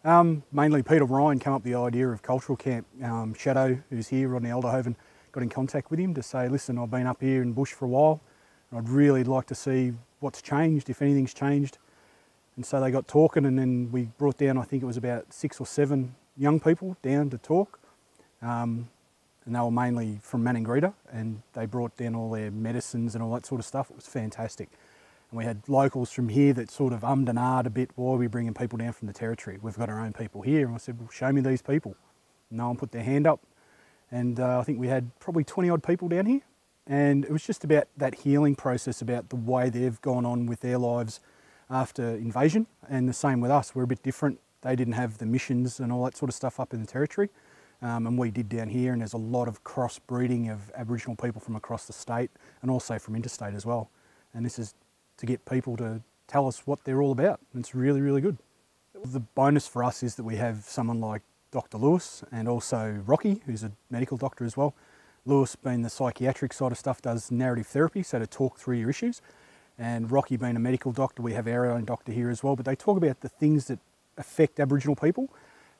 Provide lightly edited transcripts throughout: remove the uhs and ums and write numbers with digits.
Mainly Peter Ryan came up with the idea of cultural camp. Shadow, who's here, Rodney Alderhoven, got in contact with him to say, listen, I've been up here in bush for a while and I'd really like to see what's changed, if anything's changed. And so they got talking, and then we brought down, I think it was about 6 or 7 young people down to talk. And they were mainly from Maningrida, and they brought down all their medicines and all that sort of stuff. It was fantastic. And we had locals from here that sort of ummed and ahed a bit, why are we bringing people down from the territory? We've got our own people here. And I said, well, show me these people. No one put their hand up. And I think we had probably 20 odd people down here. And it was just about that healing process, about the way they've gone on with their lives after invasion. And the same with us, we're a bit different. They didn't have the missions and all that sort of stuff up in the territory. And we did down here, and there's a lot of cross-breeding of Aboriginal people from across the state and also from interstate as well. And this is to get people to tell us what they're all about. And it's really, really good. The bonus for us is that we have someone like Dr. Lewis and also Rocky, who's a medical doctor as well. Lewis, being the psychiatric side of stuff, does narrative therapy, so to talk through your issues. And Rocky, being a medical doctor, we have our own doctor here as well. But they talk about the things that affect Aboriginal people.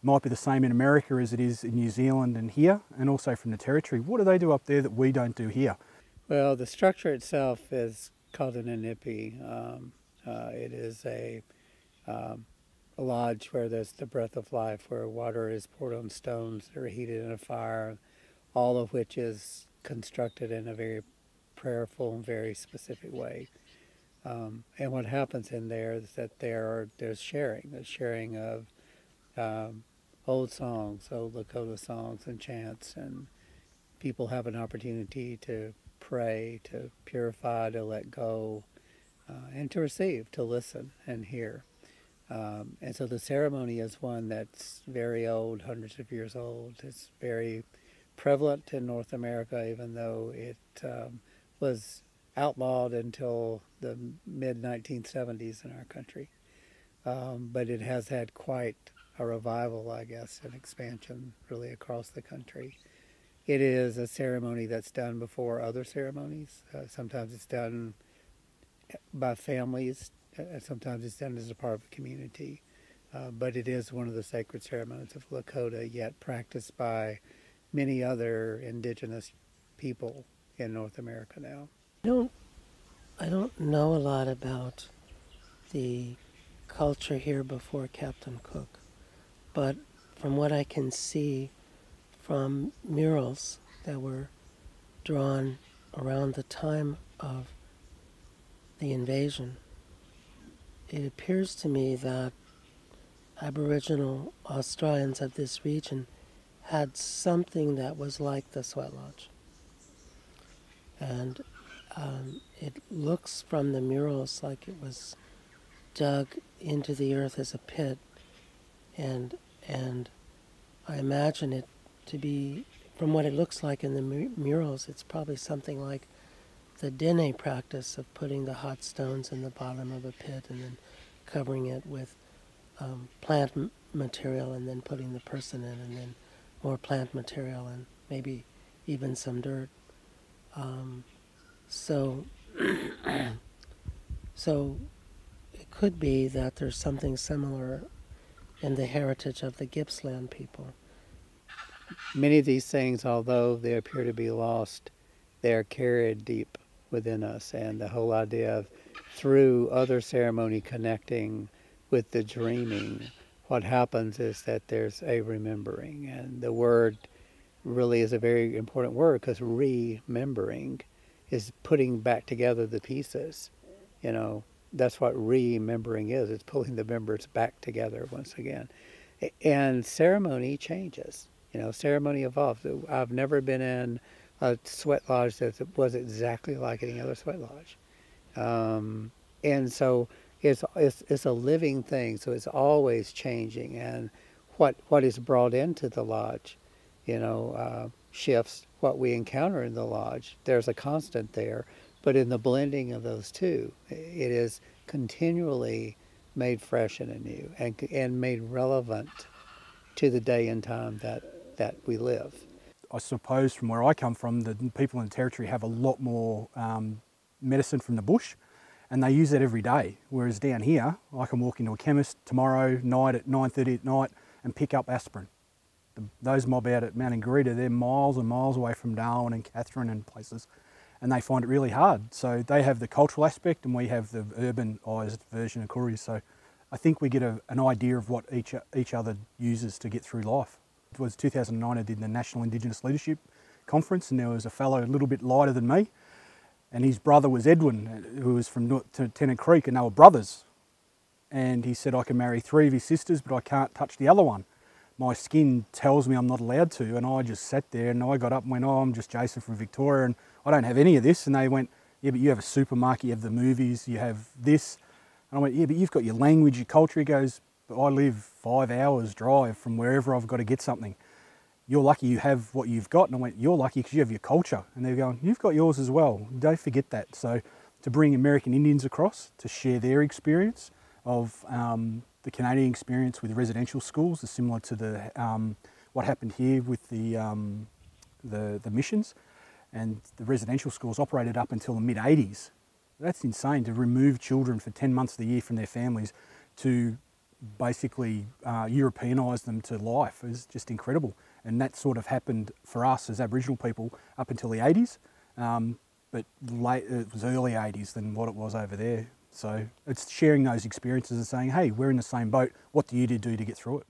Might be the same in America as it is in New Zealand and here, and also from the territory. What do they do up there that we don't do here? Well, the structure itself is called an inipi. It is a lodge where there's the breath of life, where water is poured on stones that are heated in a fire, all of which is constructed in a very prayerful and very specific way. And what happens in there is that there's sharing of old songs, old Lakota songs and chants, and people have an opportunity to pray, to purify, to let go, and to receive, to listen and hear. And so the ceremony is one that's very old, hundreds of years old. It's very prevalent in North America, even though it was outlawed until the mid-1970s in our country. But it has had quite a revival, I guess, and expansion really across the country. It is a ceremony that's done before other ceremonies. Sometimes it's done by families. Sometimes it's done as a part of a community. But it is one of the sacred ceremonies of Lakota, yet practiced by many other indigenous people in North America now. I don't know a lot about the culture here before Captain Cook, but from what I can see from murals that were drawn around the time of the invasion, it appears to me that Aboriginal Australians of this region had something that was like the sweat lodge. And it looks from the murals like it was dug into the earth as a pit, and I imagine it to be, from what it looks like in the murals, it's probably something like the Dene practice of putting the hot stones in the bottom of a pit and then covering it with plant material and then putting the person in, and then more plant material and maybe even some dirt. So it could be that there's something similar in the heritage of the Gippsland people. Many of these things, although they appear to be lost, they are carried deep within us. And the whole idea of, through other ceremony connecting with the dreaming, what happens is that there's a remembering. And the word really is a very important word, because remembering is putting back together the pieces. You know, that's what remembering is. It's pulling the members back together once again. And ceremony changes. You know, ceremony evolves. I've never been in a sweat lodge that was exactly like any other sweat lodge. And so it's a living thing. So it's always changing. And what is brought into the lodge, you know, shifts what we encounter in the lodge. There's a constant there, but in the blending of those two, it is continually made fresh and anew and made relevant to the day and time that we live. I suppose from where I come from, the people in the territory have a lot more medicine from the bush, and they use that every day. Whereas down here, I can walk into a chemist tomorrow night at 9:30 at night and pick up aspirin. Those mob out at Mount Ingrita, they're miles and miles away from Darwin and Katherine and places, and they find it really hard. So they have the cultural aspect and we have the urbanised version of Koori. So I think we get an idea of what each other uses to get through life. It was 2009 I did the National Indigenous Leadership Conference, and there was a fellow a little bit lighter than me, and his brother was Edwin, who was from Tennant Creek, and they were brothers. And he said, I can marry 3 of his sisters, but I can't touch the other one. My skin tells me I'm not allowed to. And I just sat there and I got up and went, oh, I'm just Jason from Victoria and I don't have any of this. And they went, yeah, but you have a supermarket, you have the movies, you have this. And I went, yeah, but you've got your language, your culture. He goes, but I live 5 hours drive from wherever I've got to get something. You're lucky you have what you've got. And I went, you're lucky because you have your culture. And they're going, you've got yours as well. Don't forget that. So to bring American Indians across to share their experience of the Canadian experience with residential schools is similar to the what happened here with the missions, and the residential schools operated up until the mid-80s. That's insane, to remove children for 10 months of the year from their families to basically Europeanise them to life is just incredible. And that sort of happened for us as Aboriginal people up until the 80s, but it was early 80s than what it was over there. So it's sharing those experiences and saying, hey, we're in the same boat, what do you do to get through it?